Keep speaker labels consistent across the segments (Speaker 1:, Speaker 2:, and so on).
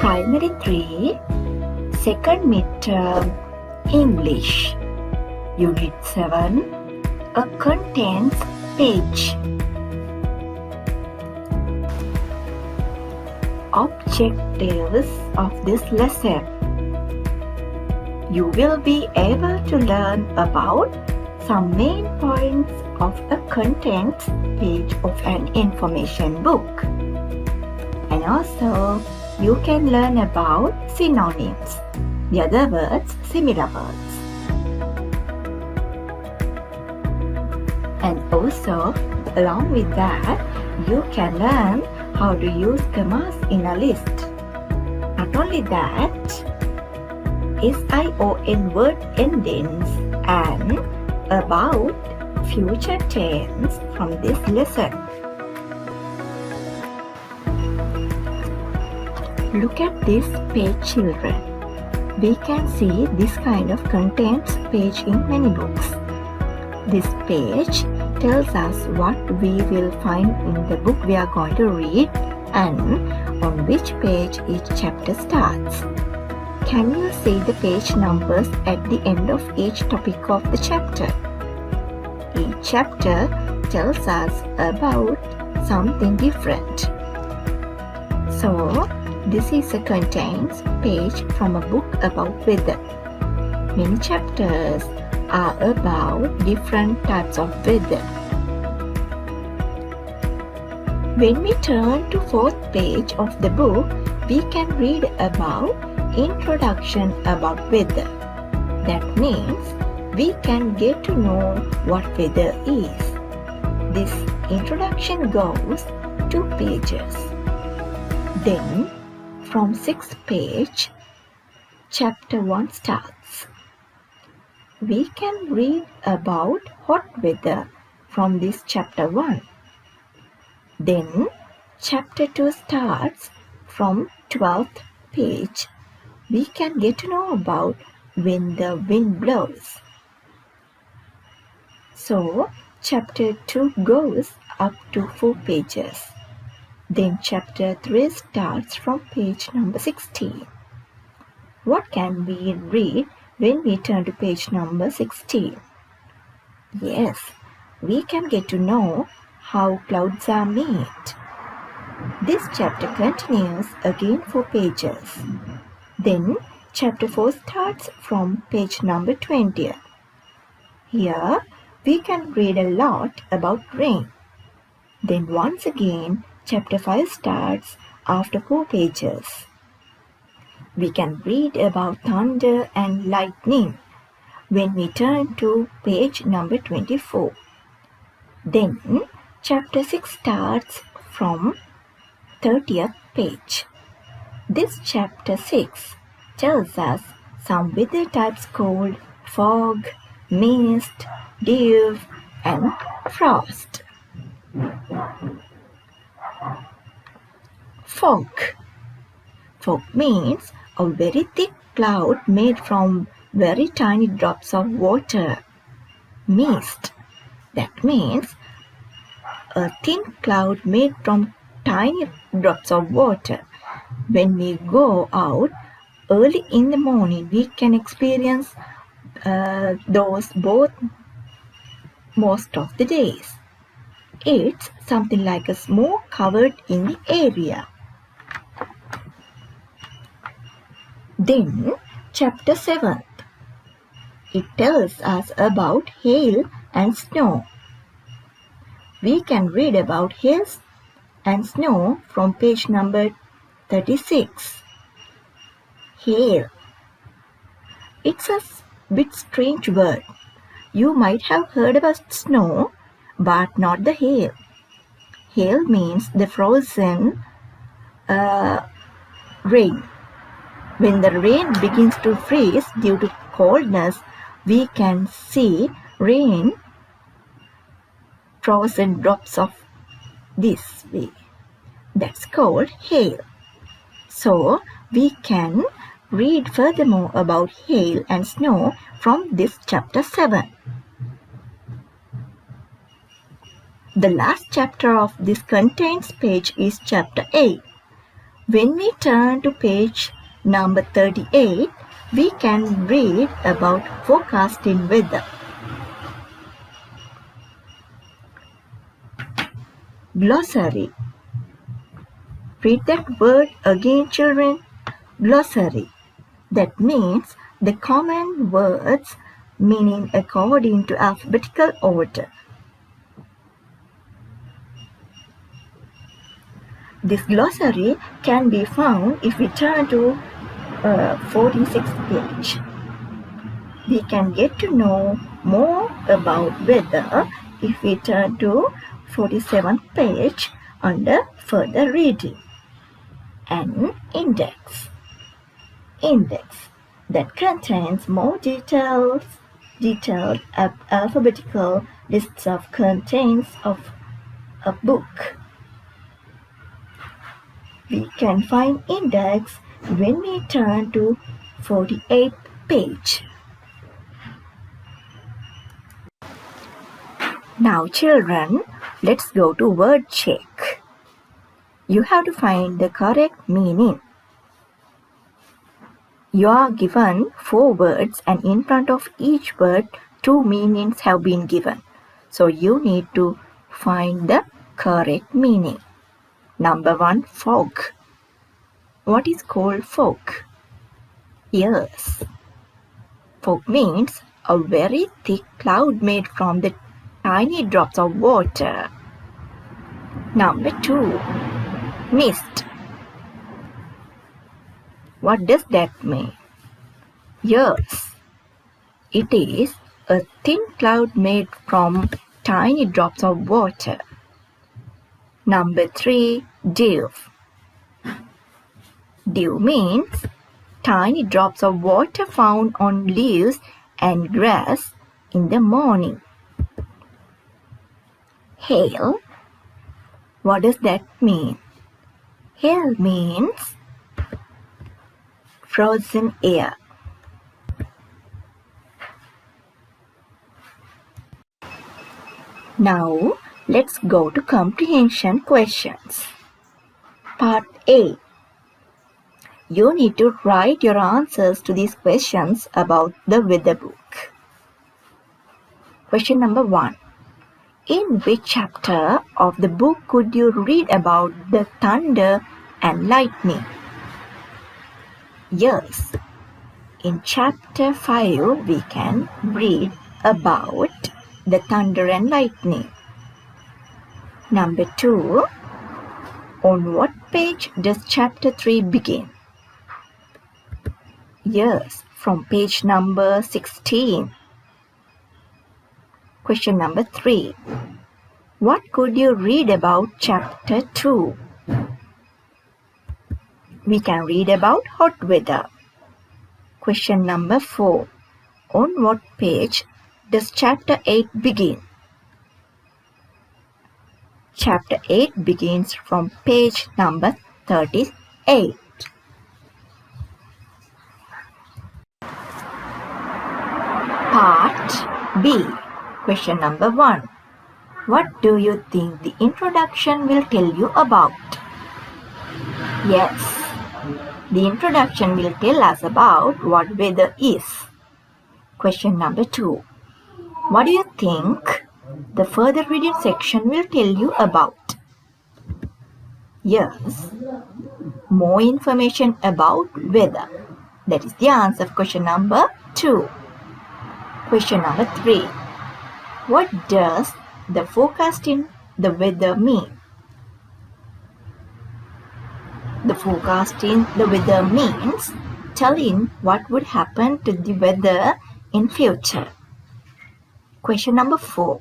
Speaker 1: Primary 3, Second Midterm, English, Unit 7, a contents page. Objectives of this lesson. You will be able to learn about some main points of a contents page of an information book. And also, you can learn about synonyms, the other words, similar words. And also, along with that, you can learn how to use commas in a list. Not only that, SION word endings and about future tense from this lesson. Look at this page, children. We can see this kind of contents page in many books. This page tells us what we will find in the book we are going to read and on which page each chapter starts. Can you see the page numbers at the end of each topic of the chapter? Each chapter tells us about something different. So, this is a contents page from a book about weather. Many chapters are about different types of weather. When we turn to 4th page of the book, we can read about introduction about weather. That means we can get to know what weather is. This introduction goes 2 pages. Then, from 6th page, chapter 1 starts. We can read about hot weather from this chapter 1. Then, chapter 2 starts from 12th page. We can get to know about when the wind blows. So, chapter 2 goes up to 4 pages. Then chapter 3 starts from page number 16. What can we read when we turn to page number 16? Yes, we can get to know how clouds are made. This chapter continues again 4 pages. Then chapter 4 starts from page number 20. Here we can read a lot about rain. Then once again chapter 5 starts after 4 pages. We can read about thunder and lightning when we turn to page number 24. Then chapter 6 starts from 30th page. This chapter 6 tells us some weather types called fog, mist, dew, and frost. Fog. Fog means a very thick cloud made from very tiny drops of water. Mist. That means a thin cloud made from tiny drops of water. When we go out early in the morning, we can experience those both most of the days. It's something like a smoke covered in the area. Then, chapter 7. It tells us about hail and snow. We can read about hail and snow from page number 36. Hail. It's a bit strange word. You might have heard about snow, but not the hail. Hail means the frozen rain. When the rain begins to freeze due to coldness, we can see rain frozen drops of this way. That's called hail. So, we can read furthermore about hail and snow from this chapter 7. The last chapter of this contents page is chapter 8. When we turn to page number 38, we can read about forecasting weather. Glossary. Read that word again, children. Glossary. That means the common words meaning according to alphabetical order. This glossary can be found if we turn to 46th page. We can get to know more about weather if we turn to 47th page under further reading. An index. Index that contains more detailed alphabetical lists of contents of a book. We can find index when we turn to 48th page. Now children, let's go to word check. You have to find the correct meaning. You are given 4 words and in front of each word 2 meanings have been given. So you need to find the correct meaning. Number 1, fog. What is called fog? Yes. Fog means a very thick cloud made from the tiny drops of water. Number 2, mist. What does that mean? Yes, it is a thin cloud made from tiny drops of water. Number 3, dew. Dew means tiny drops of water found on leaves and grass in the morning. Hail. What does that mean? Hail means frozen air. Now, let's go to comprehension questions. Part A. You need to write your answers to these questions about the weather book. Question number 1. In which chapter of the book could you read about the thunder and lightning? Yes, in chapter 5 we can read about the thunder and lightning. Number 2. On what page does chapter 3 begin? Yes, from page number 16. Question number 3. What could you read about chapter 2? We can read about hot weather. Question number 4. On what page does chapter 8 begin? Chapter 8 begins from page number 38. Part B. Question number 1. What do you think the introduction will tell you about? Yes, the introduction will tell us about what weather is. Question number 2. What do you think the further reading section will tell you about? Yes, more information about weather. That is the answer of question number 2. Question number 3. What does the forecasting the weather mean? The forecasting the weather means telling what would happen to the weather in future. Question number 4.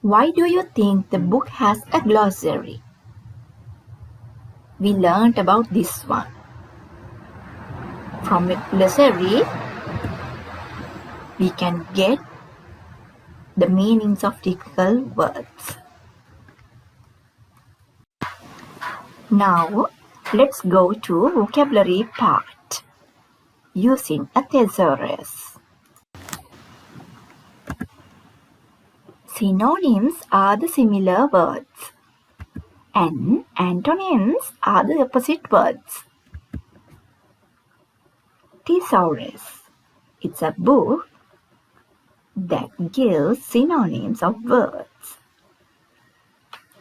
Speaker 1: Why do you think the book has a glossary? We learned about this one. From a glossary, we can get the meanings of difficult words. Now, let's go to vocabulary part using a thesaurus. Synonyms are the similar words. And antonyms are the opposite words. Thesaurus. It's a book that gives synonyms of words.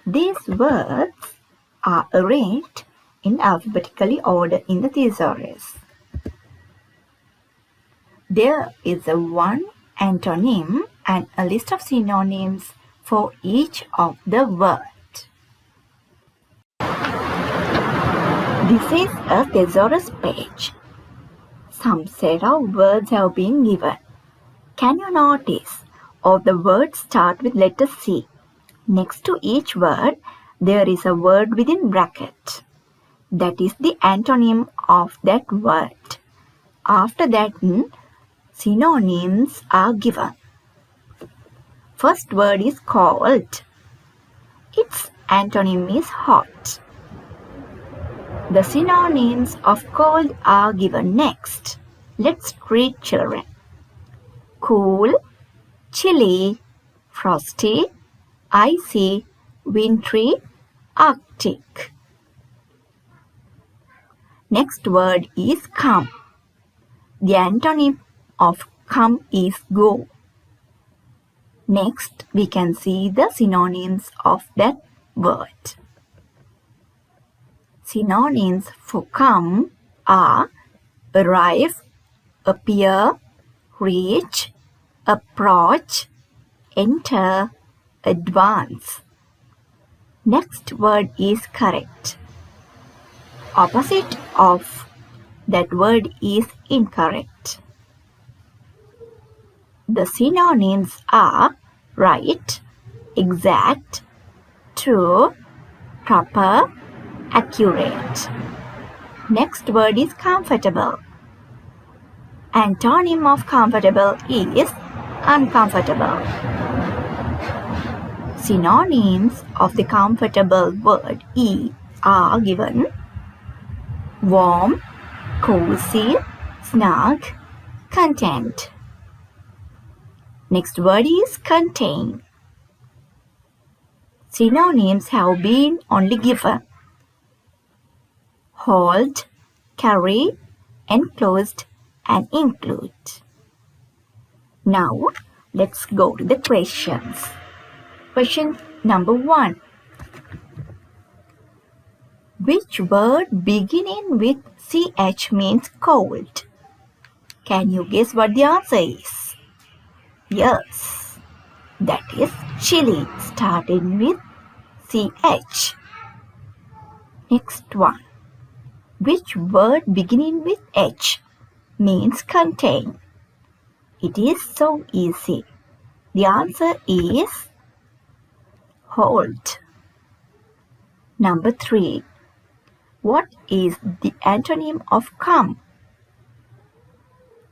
Speaker 1: These words are arranged in alphabetical order in the thesaurus. There is one antonym and a list of synonyms for each of the words. This is a thesaurus page. Some set of words have been given. Can you notice all the words start with letter C? Next to each word, there is a word within bracket. That is the antonym of that word. After that, synonyms are given. First word is cold. Its antonym is hot. The synonyms of cold are given next. Let's read, children. Cool, chilly, frosty, icy, wintry, arctic. Next word is come. The antonym of come is go. Next, we can see the synonyms of that word. Synonyms for come are arrive, appear, reach, approach, enter, advance. Next word is correct. Opposite of that word is incorrect. The synonyms are right, exact, true, proper, accurate. Next word is comfortable. Antonym of comfortable is uncomfortable. Synonyms of the comfortable word are given: warm, cozy, snug, content. Next word is contain. Synonyms have been only given: hold, carry, enclosed, and include. Now, let's go to the questions. Question number 1. Which word beginning with CH means cold? Can you guess what the answer is? Yes, that is chilly, starting with CH. Next one. Which word beginning with H means contain? It is so easy. The answer is hold. Number 3. What is the antonym of come?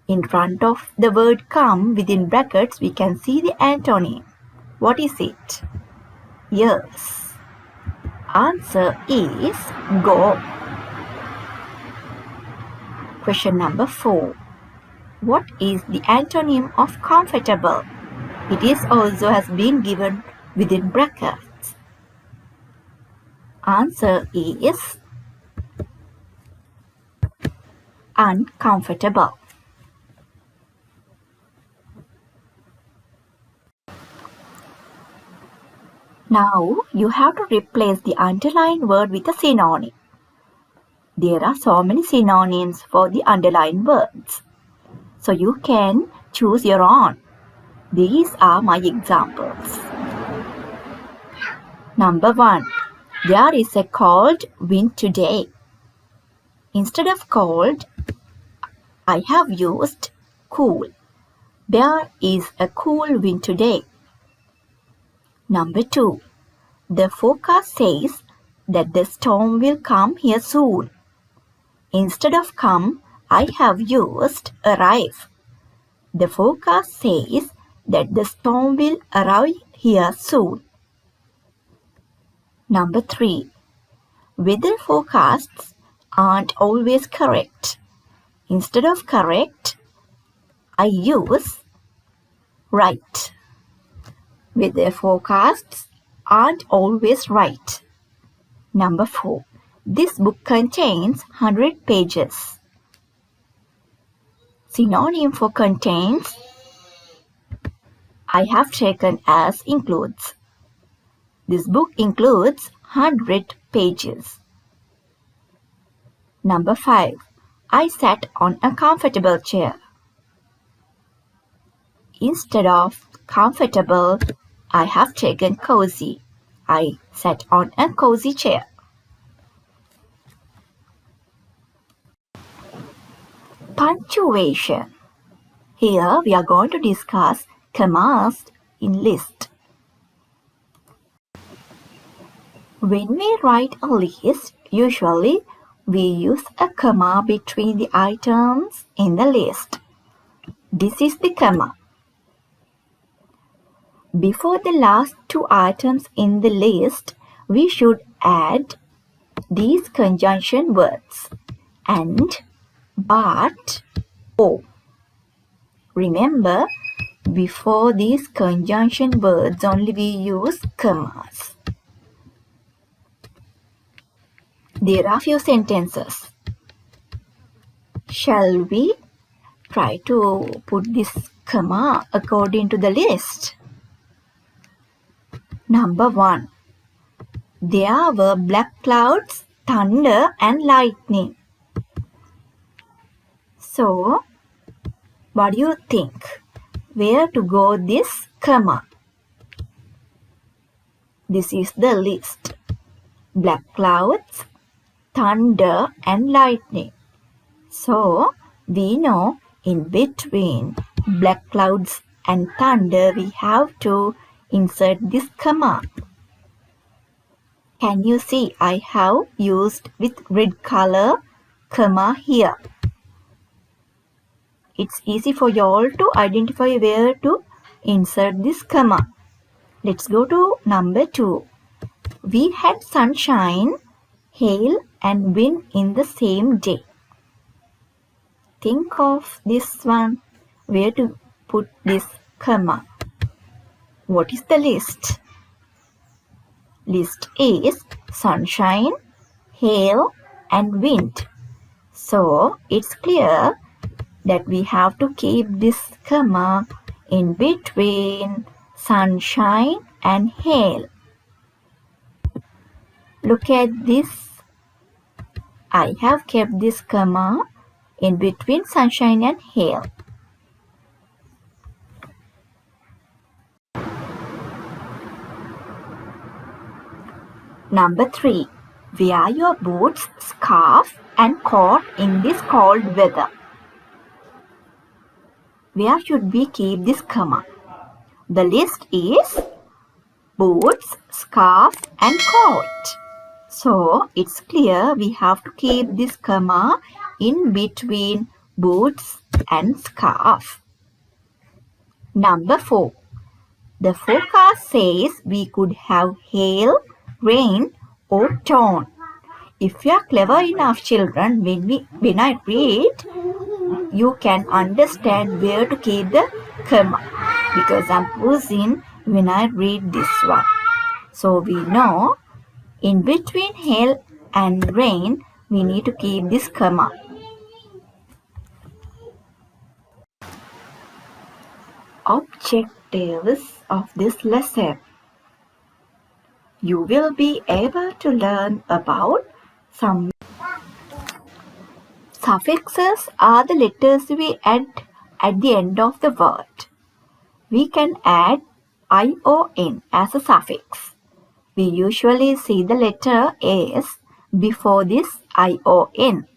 Speaker 1: In front of the word come, within brackets, we can see the antonym. What is it? Yes. Answer is go. Question number 4. What is the antonym of comfortable? It is also has been given within brackets. Answer is uncomfortable. Now you have to replace the underlined word with a synonym. There are so many synonyms for the underlined words. So you can choose your own. These are my examples. Number 1. There is a cold wind today. Instead of cold, I have used cool. There is a cool wind today. Number 2. The forecast says that the storm will come here soon. Instead of come, I have used arrive. The forecast says that the storm will arrive here soon. Number 3. Weather forecasts aren't always correct. Instead of correct, I use right. Weather forecasts aren't always right. Number 4. This book contains 100 pages. Synonym for contains, I have taken as includes. This book includes 100 pages. Number 5. I sat on a comfortable chair. Instead of comfortable, I have taken cozy. I sat on a cozy chair. Punctuation. Here we are going to discuss commas in list. When we write a list, usually we use a comma between the items in the list. This is the comma. Before the last two items in the list, we should add these conjunction words and, but, or. Remember, before these conjunction words only we use commas. There are few sentences. Shall we try to put this comma according to the list? Number 1. There were black clouds, thunder and lightning. So, what do you think? Where to go this comma? This is the list. Black clouds, thunder and lightning. So, we know in between black clouds and thunder we have to insert this comma. Can you see I have used with red color comma here. It's easy for you all to identify where to insert this comma. Let's go to number 2. We had sunshine, hail and wind in the same day. Think of this one. Where to put this comma? What is the list? List is sunshine, hail and wind. So it's clear that we have to keep this comma in between sunshine and hail. Look at this. I have kept this comma in between sunshine and hail. Number 3. Wear your boots, scarf and coat in this cold weather. Where should we keep this comma? The list is boots, scarf and coat. So it's clear we have to keep this comma in between boots and scarf. Number 4. The forecast says we could have hail, rain or torn. If you are clever enough children, when I read, you can understand where to keep the comma. Because I'm posing when I read this one. So we know in between hail and rain, we need to keep this comma. Objectives of this lesson. You will be able to learn about some suffixes are the letters we add at the end of the word. We can add ion as a suffix. We usually see the letter s before this ion.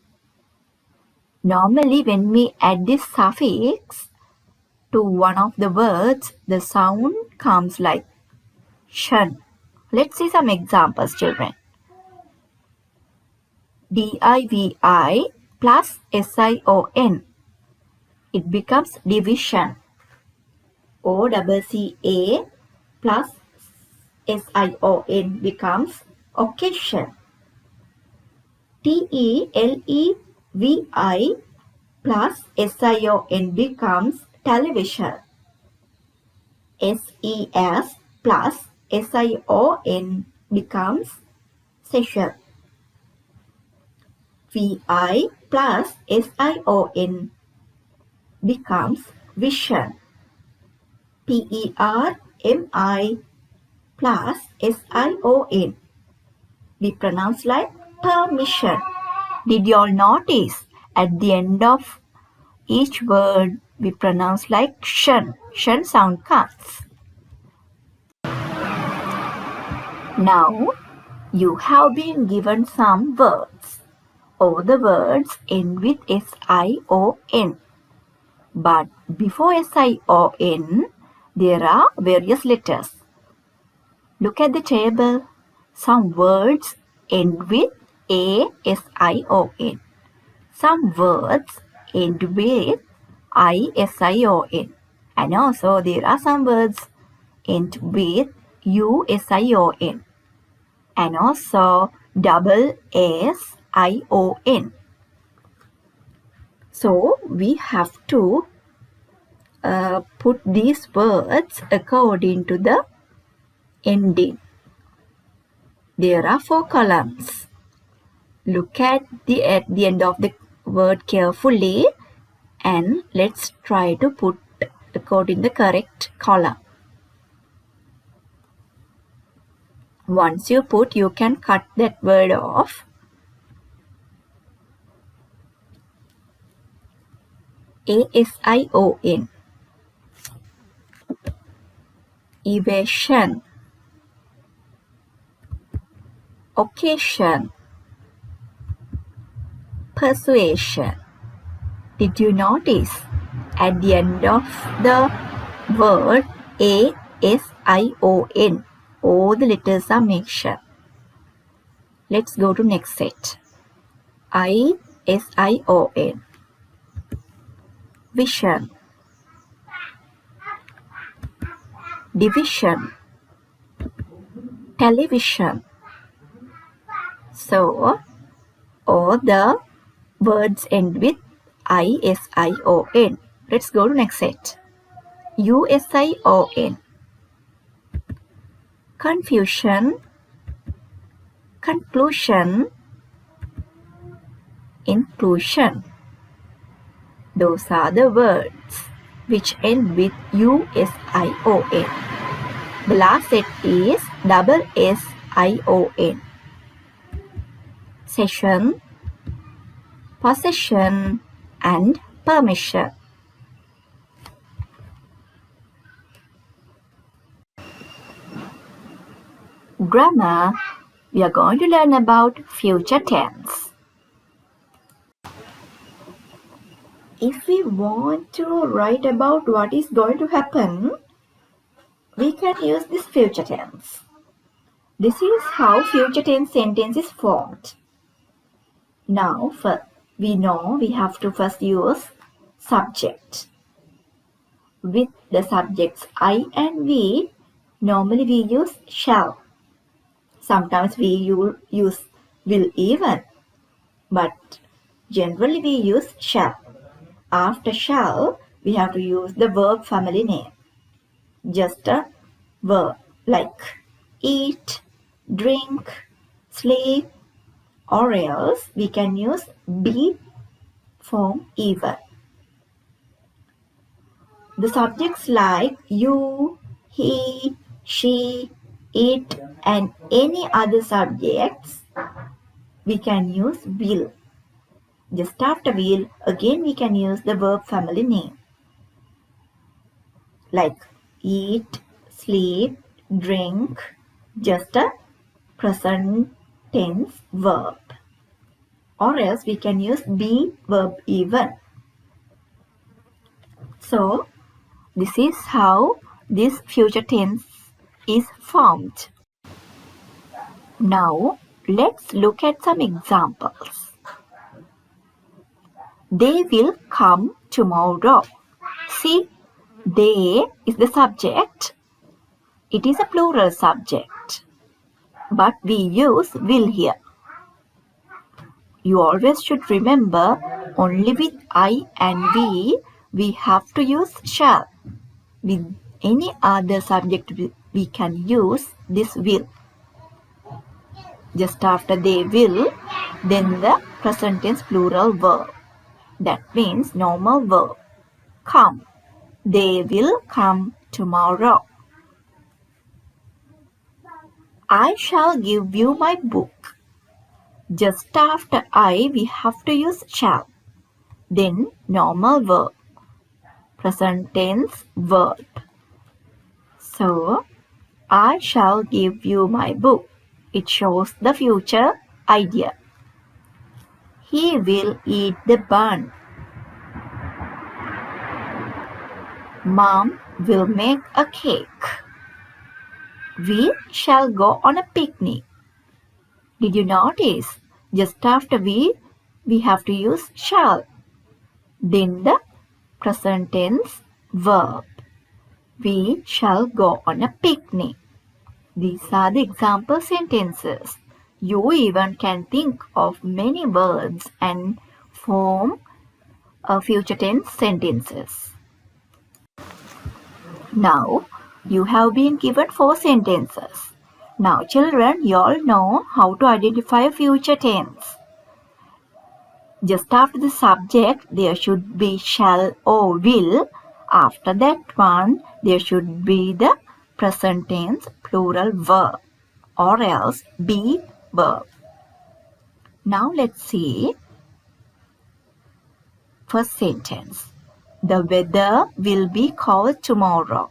Speaker 1: Normally when we add this suffix to one of the words, the sound comes like shun. Let's see some examples, children. DIVI plus SION. It becomes division. OCCA plus SION becomes occasion. TELEVI plus SION becomes television. SES plus SION becomes Session. VI plus SION becomes vision. PERMI plus SION we pronounce like permission. Did you all notice at the end of each word we pronounce like shun? Shun sound comes. Now you have been given some words. All the words end with SION. But before SION, there are various letters. Look at the table. Some words end with ASION. Some words end with ISION. And also there are some words end with USION. And also double SION. So we have to put these words according to the ending. There are 4 columns. Look at the end of the word carefully and let's try to put according the correct column. Once you put, you can cut that word off. ASION. Evasion. Occasion. Persuasion. Did you notice at the end of the word ASION, all the letters are mentioned. Let's go to next set. ISION. Vision. Division. Television. So, all the words end with ISION. Let's go to next set. USION. Confusion. Conclusion. Inclusion. Those are the words which end with USION. The last set is double SION. Session, possession, and permission. Grammar, we are going to learn about future tense. If we want to write about what is going to happen, we can use this future tense. This is how future tense sentence is formed. Now, we know we have to first use subject. With the subjects I and we, normally we use shall. Sometimes we use will even, but generally we use shall. After shall, we have to use the verb family name. Just a verb like eat, drink, sleep, or else we can use be form even. The subjects like you, he, she, it, and any other subjects, we can use will. Just after will, again we can use the verb family name. Like eat, sleep, drink, just a present tense verb. Or else we can use be verb even. So, this is how this future tense is formed. Now, let's look at some examples. They will come tomorrow. See, they is the subject. It is a plural subject. But we use will here. You always should remember only with I and we have to use shall. With any other subject we can use this will. just after they will, then the present tense plural verb. That means normal verb. Come. They will come tomorrow. I shall give you my book. Just after I, we have to use shall. Then normal verb. Present tense verb. So, I shall give you my book. It shows the future idea. He will eat the bun. Mom will make a cake. We shall go on a picnic. Did you notice? Just after we have to use shall. Then the present tense verb. We shall go on a picnic. These are the example sentences. You even can think of many words and form future tense sentences. Now, you have been given 4 sentences. Now, children, you all know how to identify future tense. Just after the subject, there should be shall or will. After that one, there should be the present tense plural verb or else be verb. Now let's see. First sentence. The weather will be cold tomorrow.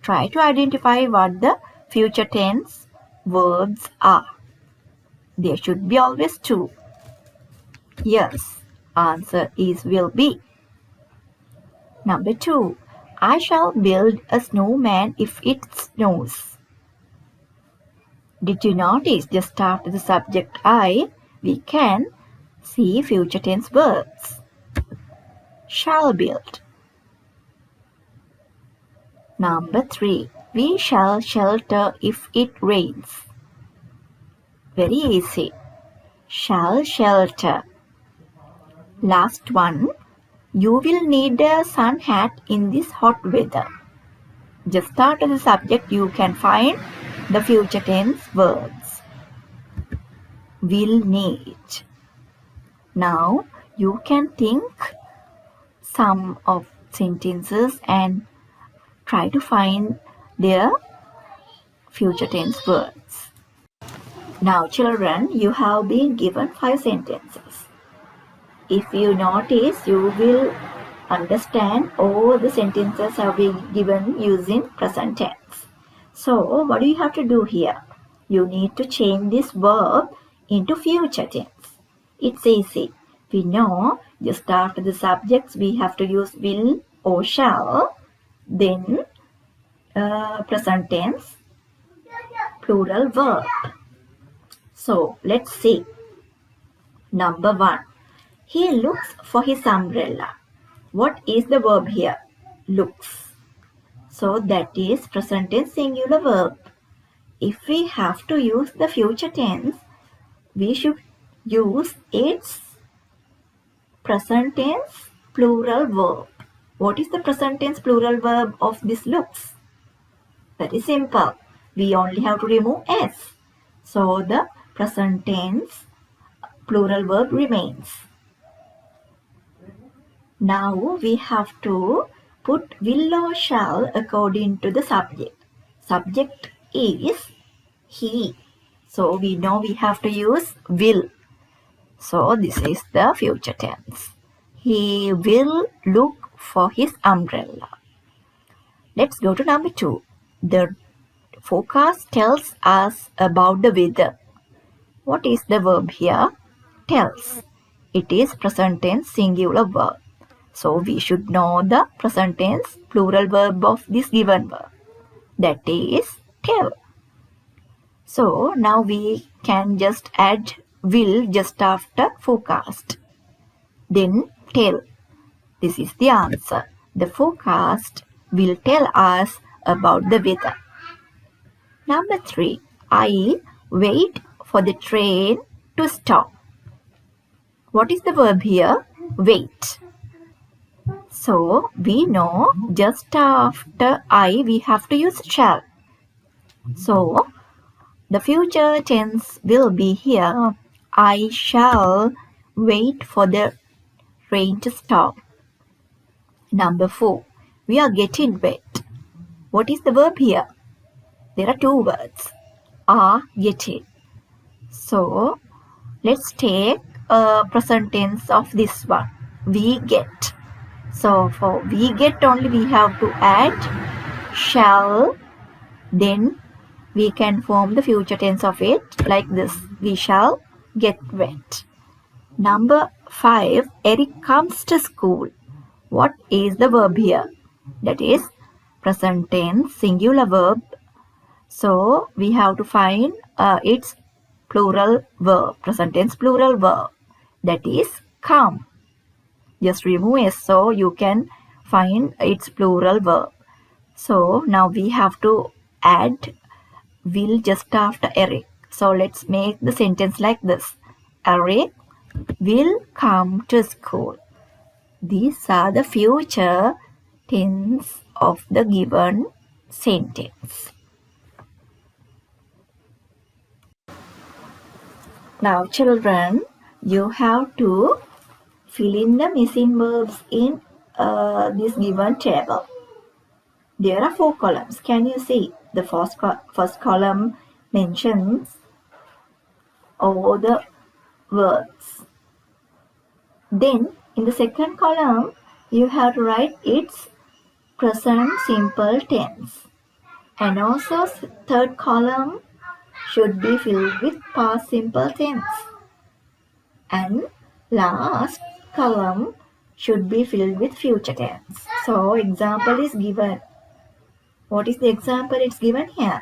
Speaker 1: Try to identify what the future tense verbs are. There should be always 2. Yes, answer is will be. Number 2. I shall build a snowman if it snows. Did you notice just after the subject I, we can see future tense verbs. Shall build. Number 3. We shall shelter if it rains. Very easy. Shall shelter. Last one. You will need a sun hat in this hot weather. Just after the subject, you can find the future tense verbs. Will need. Now, you can think some of sentences and try to find their future tense words. Now, children, you have been given 5 sentences. If you notice, you will understand all the sentences have been given using present tense. So, what do you have to do here? You need to change this verb into future tense. It's easy. We know just after the subjects we have to use will or shall, then present tense, plural verb. So, let's see. Number 1. He looks for his umbrella. What is the verb here? Looks. So that is present tense singular verb. If we have to use the future tense, we should use its present tense plural verb. What is the present tense plural verb of this looks? Very simple. We only have to remove s. So the present tense plural verb remains. Now we have to put will or shall according to the subject. Subject is he. So we know we have to use will. So this is the future tense. He will look for his umbrella. Let's go to number 2. The forecast tells us about the weather. What is the verb here? Tells. It is present tense singular verb. So we should know the present tense plural verb of this given verb. That is tell. So now we can just add will just after forecast. Then tell. This is the answer. The forecast will tell us about the weather. Number 3. I wait for the train to stop. What is the verb here? Wait. So we know just after I we have to use shall. So The future tense will be here. I shall wait for the rain to stop. Number 4. We are getting wet. What is the verb here? There are two words. Are getting. So, let's take a present tense of this one. We get. So, for we get only we have to add shall. Then we can form the future tense of it like this. We shall get wet. Number 5. Eric comes to school. What is the verb here? That is present tense singular verb. So we have to find its plural verb, present tense plural verb. That is come. Just remove S so you can find its plural verb. So now we have to add will just after Eric. So let's make the sentence like this. Eric will come to school. These are the future tense of the given sentence. Now children, you have to fill in the missing verbs in this given table. There are 4 columns. Can you see? The first column mentions all the words. Then in the second column, you have to write its present simple tense. And also third column should be filled with past simple tense. And last column should be filled with future tense. So example is given. What is the example it's given here?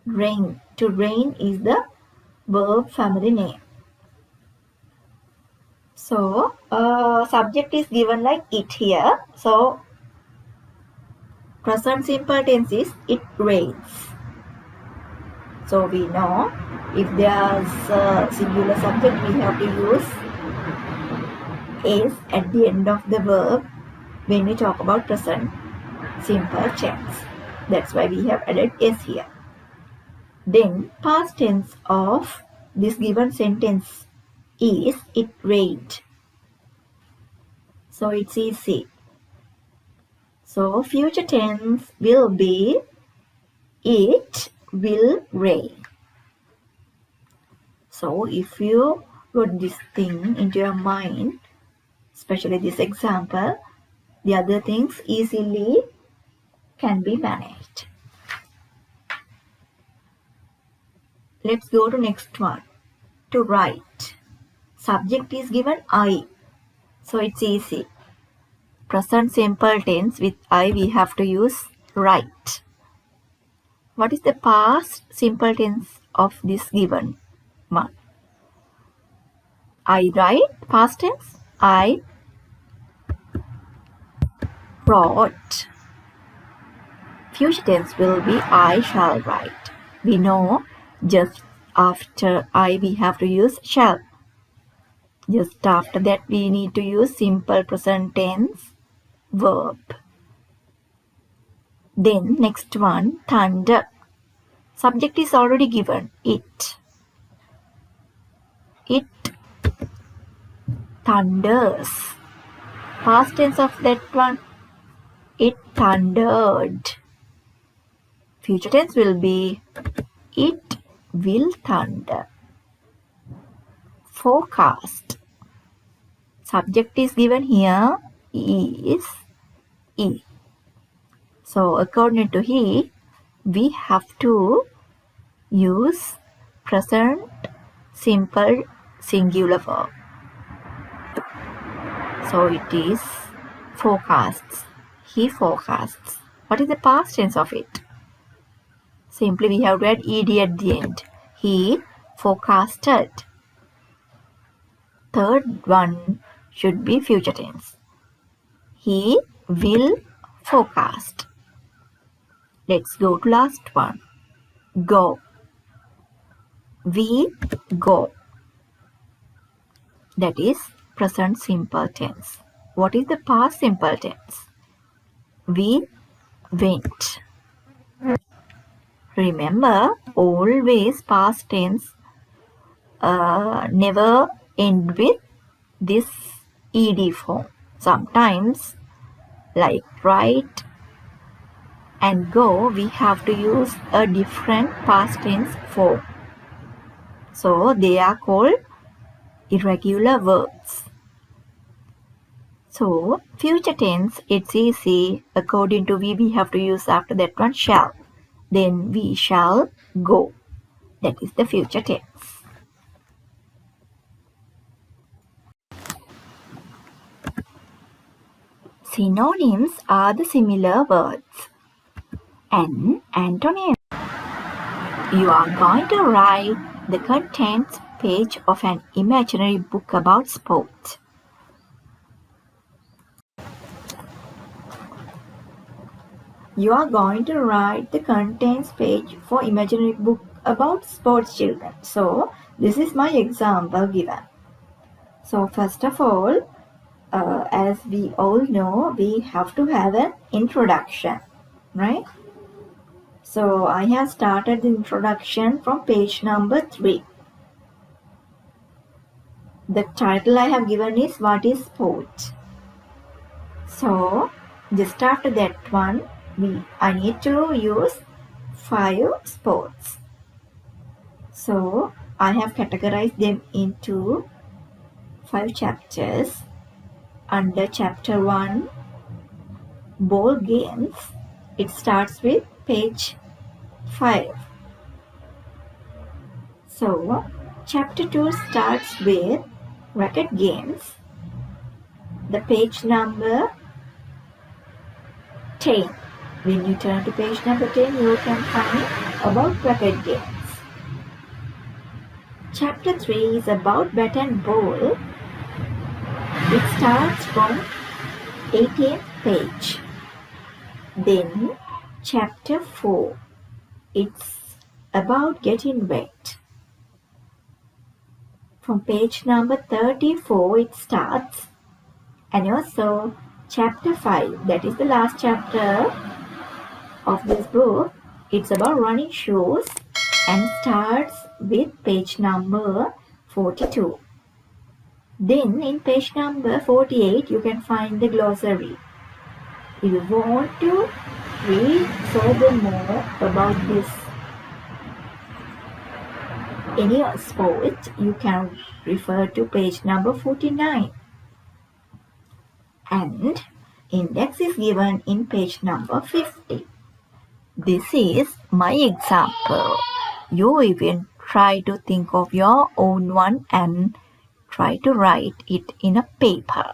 Speaker 1: Rain. To rain is the verb family name. So subject is given like it here. So present simple tense is it rains. So we know if there's a singular subject, we have to use is at the end of the verb when we talk about present simple tense. That's why we have added S here. Then past tense of this given sentence is it rained. So it's easy. So future tense will be it will rain. So if you put this thing into your mind, especially this example, the other things easily can be managed. Let's go to next one. To write. Subject is given I. So it's easy. Present simple tense with I we have to use write. What is the past simple tense of this given one? I write, past tense. I wrote. Future tense will be I shall write. We know just after I we have to use shall. Just after that we need to use simple present tense verb. Then next one, thunder. Subject is already given, it. It thunders. Past tense of that one, it thundered. Future tense will be it will thunder. Forecast. Subject is given here is he. So according to he, we have to use present simple singular verb. So it is forecasts. He forecasts. What is the past tense of it? Simply we have to add ed at the end. He forecasted. Third one should be future tense. He will forecast. Let's go to last one. Go. We go. That is present simple tense. What is the past simple tense? We went. Remember, always past tense never end with this ed form. Sometimes, like write and go, we have to use a different past tense form. So they are called irregular verbs. So future tense, it's easy. According to we have to use after that one shall. Then we shall go. That is the future tense. Synonyms are the similar words. An antonym. You are going to write the contents page of an imaginary book about sports. You are going to write the contents page for imaginary book about sports children. So this is my example given. So first of all, as we all know, we have to have an introduction, right? So I have started the introduction from page number 3. The title I have given is What is Sport? So just after that one, I need to use 5 sports. So I have categorized them into 5 chapters. Under chapter 1, ball games, it starts with page 5. So chapter 2 starts with racket games. The page number 10. When you turn to page number 10, you can find about racket games. Chapter 3 is about bat and ball. It starts from 18th page. Then chapter 4, it's about getting wet. From page number 34 it starts, and also chapter 5, that is the last chapter of this book, it's about running shoes and starts with page number 42. Then in page number 48 you can find the glossary. If you want to read furthermore about this any sport, you can refer to page number 49. And index is given in page number 50. This is my example. You even try to think of your own one and try to write it in a paper.